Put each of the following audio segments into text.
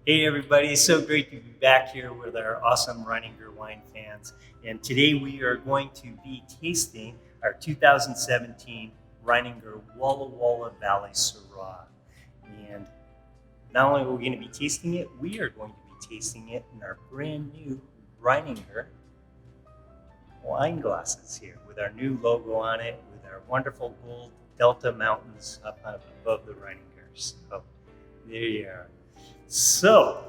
Hey everybody, it's so great to be back here with our awesome Reininger wine fans. And today we are going to be tasting our 2017 Reininger Walla Walla Valley Syrah. And not only are we going to be tasting it, we are going to be tasting it in our brand new Reininger wine glasses here with our new logo on it, with our wonderful gold Delta Mountains up above the Reiningers. So there you are. So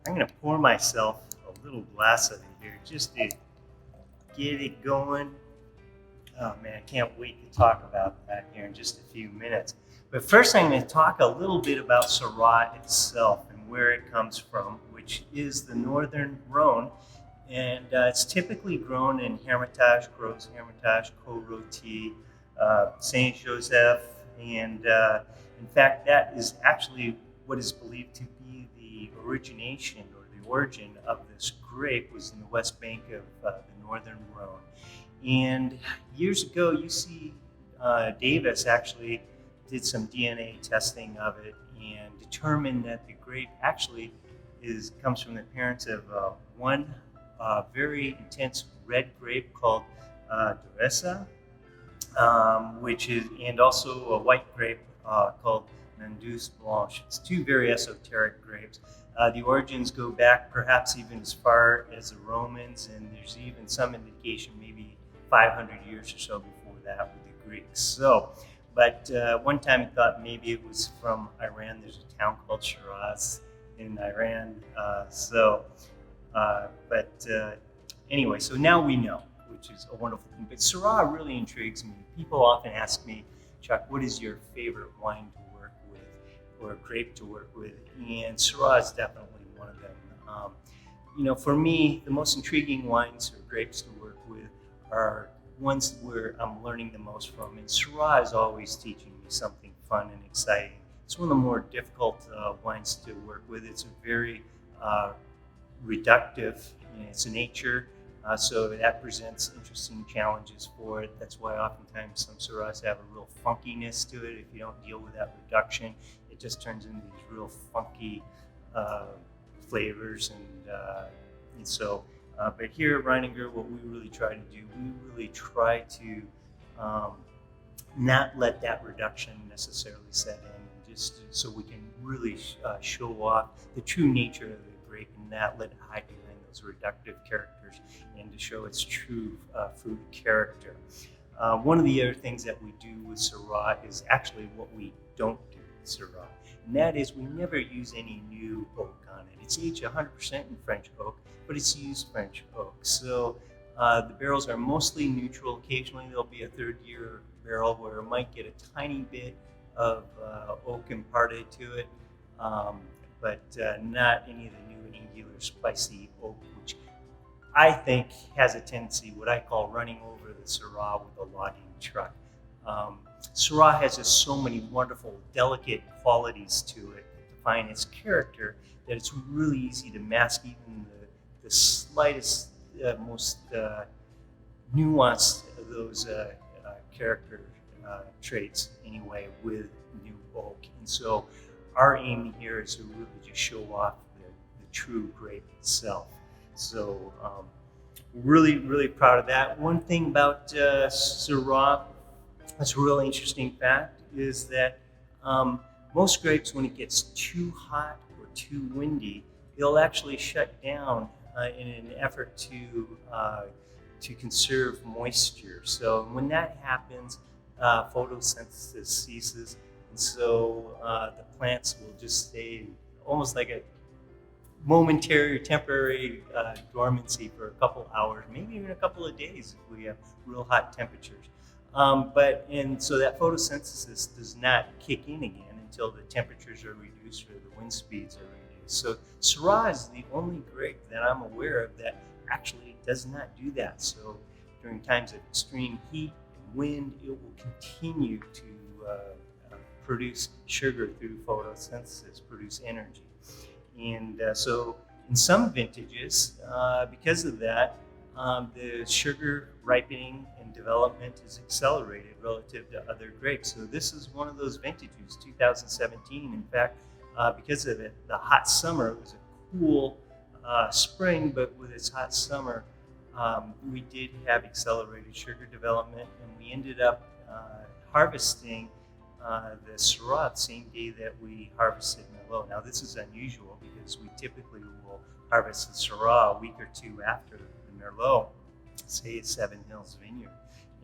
I'm going to pour myself a little glass of it here just to get it going. Oh man, I can't wait to talk about that here in just a few minutes. But first I'm going to talk a little bit about Syrah itself and where it comes from, which is the Northern Rhone. And it's typically grown in Hermitage, Gros Hermitage, Côte-Rôtie, Saint Joseph, and in fact that is actually what is believed to be the origination or the origin of this grape was in the west bank of the Northern Rhone. And years ago, UC Davis actually did some DNA testing of it and determined that the grape actually comes from the parents of one very intense red grape called Duressa, which is, and also a white grape called Mendouse Blanche. It's two very esoteric grapes. The origins go back perhaps even as far as the Romans, and there's even some indication maybe 500 years or so before that with the Greeks. So, but one time I thought maybe it was from Iran. There's a town called Shiraz in Iran. Anyway, so now we know, which is a wonderful thing. But Syrah really intrigues me. People often ask me, Chuck, what is your favorite wine to work with or a grape to work with? And Syrah is definitely one of them. For me, the most intriguing wines or grapes to work with are ones where I'm learning the most from. And Syrah is always teaching me something fun and exciting. It's one of the more difficult wines to work with. It's a very reductive in its nature. So that presents interesting challenges for it. That's why oftentimes some Syrahs have a real funkiness to it. If you don't deal with that reduction, it just turns into these real funky flavors. But here at Reininger, what we really try to do, we really try to not let that reduction necessarily set in, and just so we can really show off the true nature of the grape and not let it hide behind those reductive characters and to show its true fruit character. One of the other things that we do with Syrah is actually what we don't do with Syrah, and that is we never use any new oak on it. It's aged 100% in French oak, but it's used French oak. So the barrels are mostly neutral. Occasionally there'll be a third-year barrel where it might get a tiny bit of oak imparted to it, but not any of the new and angular spicy oak, which I think has a tendency, what I call running over the Syrah with a logging truck. Syrah has just so many wonderful, delicate qualities to it that define its character that it's really easy to mask even the slightest, most nuanced of those character traits anyway with new oak. And so our aim here is to really just show off the true grape itself. So really, really proud of that. One thing about Syrah that's a really interesting fact is that most grapes, when it gets too hot or too windy, they'll actually shut down in an effort to conserve moisture. So when that happens, photosynthesis ceases, and so the plants will just stay almost like a momentary or temporary dormancy for a couple hours, maybe even a couple of days if we have real hot temperatures. So that photosynthesis does not kick in again until the temperatures are reduced or the wind speeds are reduced. So Syrah is the only grape that I'm aware of that actually does not do that. So during times of extreme heat and wind, it will continue to produce sugar through photosynthesis, produce energy. And so in some vintages, because of that, the sugar ripening and development is accelerated relative to other grapes. So this is one of those vintages, 2017. In fact, because of the hot summer, it was a cool spring, but with its hot summer, we did have accelerated sugar development, and we ended up harvesting the Syrah the same day that we harvested Merlot. Now, this is unusual because we typically will harvest the Syrah a week or two after the Merlot, say at Seven Hills Vineyard.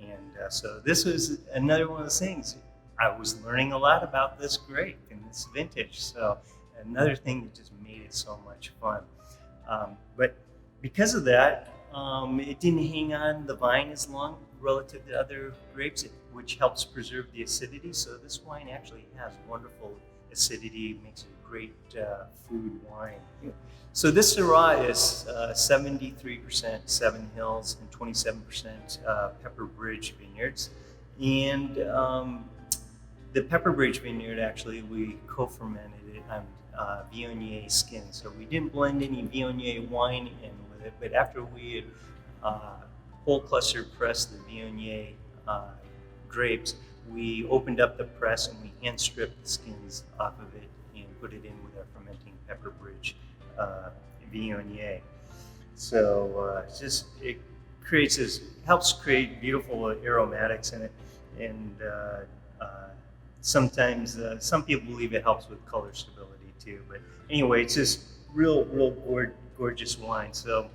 And so this was another one of those things. I was learning a lot about this grape and this vintage. So another thing that just made it so much fun. But because of that, it didn't hang on the vine as long relative to other grapes, which helps preserve the acidity. So this wine actually has wonderful acidity, makes it a great food wine. So this Syrah is 73% Seven Hills and 27% Pepper Bridge Vineyards. And the Pepper Bridge Vineyard, actually, we co-fermented it on Viognier skin. So we didn't blend any Viognier wine in with it, but after we had whole cluster pressed the Viognier grapes, we opened up the press and we hand stripped the skins off of it and put it in with our fermenting Pepper Bridge Viognier. So it creates this, helps create beautiful aromatics in it, and sometimes some people believe it helps with color stability too. But anyway, it's just real gorgeous wine. So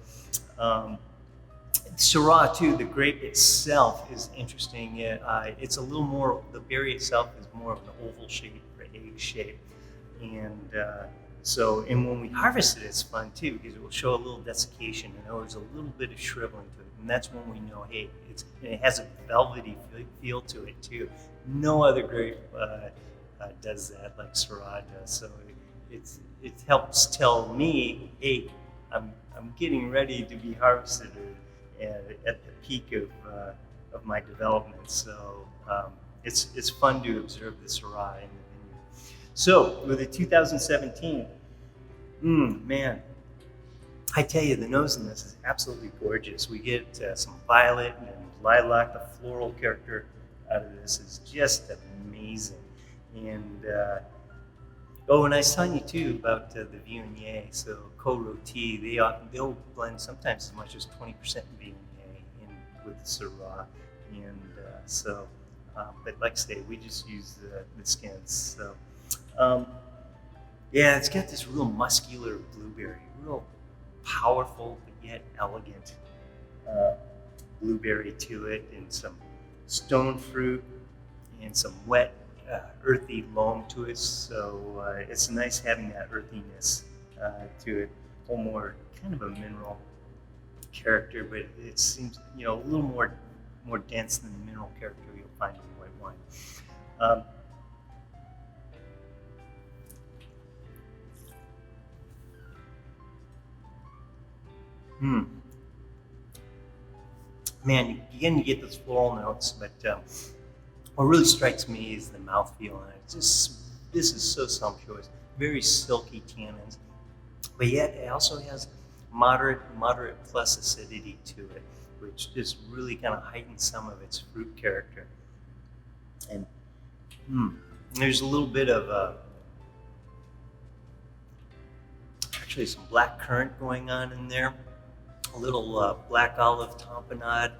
Syrah too, the grape itself is interesting. It's a little more, the berry itself is more of an oval shape or egg shape. And and when we harvest it, it's fun too, because it will show a little desiccation and there's a little bit of shriveling to it. And that's when we know, hey, it has a velvety feel to it too. No other grape does that like Syrah does. So it helps tell me, hey, I'm getting ready to be harvested at the peak of my development. So it's fun to observe the Syrah in the vineyard. So with the 2017, man, I tell you, the nose in this is absolutely gorgeous. We get some violet and lilac. The floral character out of this is just amazing. And and I was telling you too about the Viognier. So Co-Roti, they'll blend sometimes as much as 20% Viognier in with Syrah. And but like I say, we just use the skins. So it's got this real muscular blueberry, real powerful but yet elegant blueberry to it, and some stone fruit and some wet earthy loam to it. So it's nice having that earthiness to it, a little more kind of a mineral character, but it seems a little more dense than the mineral character you'll find in white wine. Man, you get those floral notes, but what really strikes me is the mouthfeel, and this is so sumptuous, very silky tannins, but yet it also has moderate plus acidity to it, which just really kind of heightens some of its fruit character. And there's a little bit of actually some black currant going on in there, a little black olive tamponade,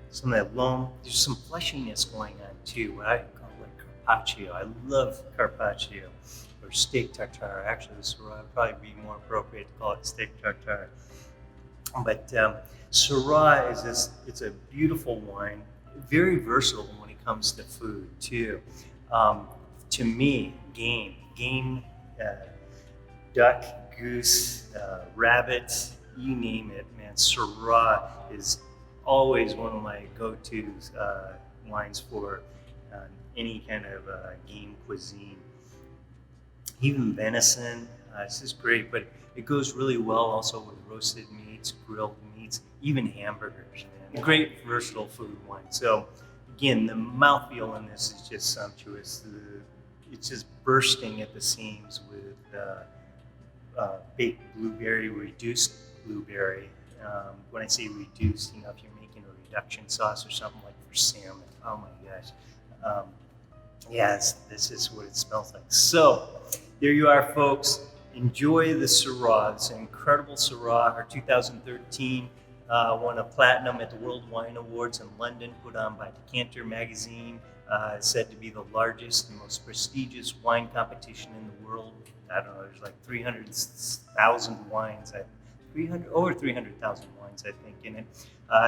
some of that loam. There's some fleshiness going on too, what I call like carpaccio. I love carpaccio, or steak tartare. Actually, the Syrah would probably be more appropriate to call it steak tartare. But Syrah is this, it's a beautiful wine, very versatile when it comes to food too. To me, game, duck, goose, rabbit, you name it, man. Syrah is always one of my go-to wines for any kind of game cuisine. Even venison, it's just great, but it goes really well also with roasted meats, grilled meats, even hamburgers, man. Great versatile food wine. So again, the mouthfeel in this is just sumptuous. It's just bursting at the seams with baked blueberry, reduced blueberry. When I say reduced, if you're making a reduction sauce or something like for salmon, oh my gosh. Yes, this is what it smells like. So, there you are, folks. Enjoy the Syrah. It's an incredible Syrah. Our 2013 won a platinum at the World Wine Awards in London, put on by Decanter magazine. It's said to be the largest and most prestigious wine competition in the world. I don't know, there's like 300,000 wines. 300,000 wines, I think, in it.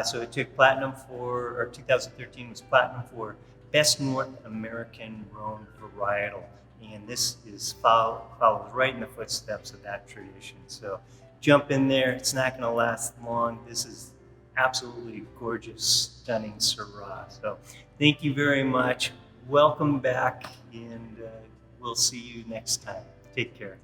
So it took platinum or 2013 was platinum for Best North American Rhone Varietal. And this follows right in the footsteps of that tradition. So jump in there. It's not going to last long. This is absolutely gorgeous, stunning Syrah. So thank you very much. Welcome back, and we'll see you next time. Take care.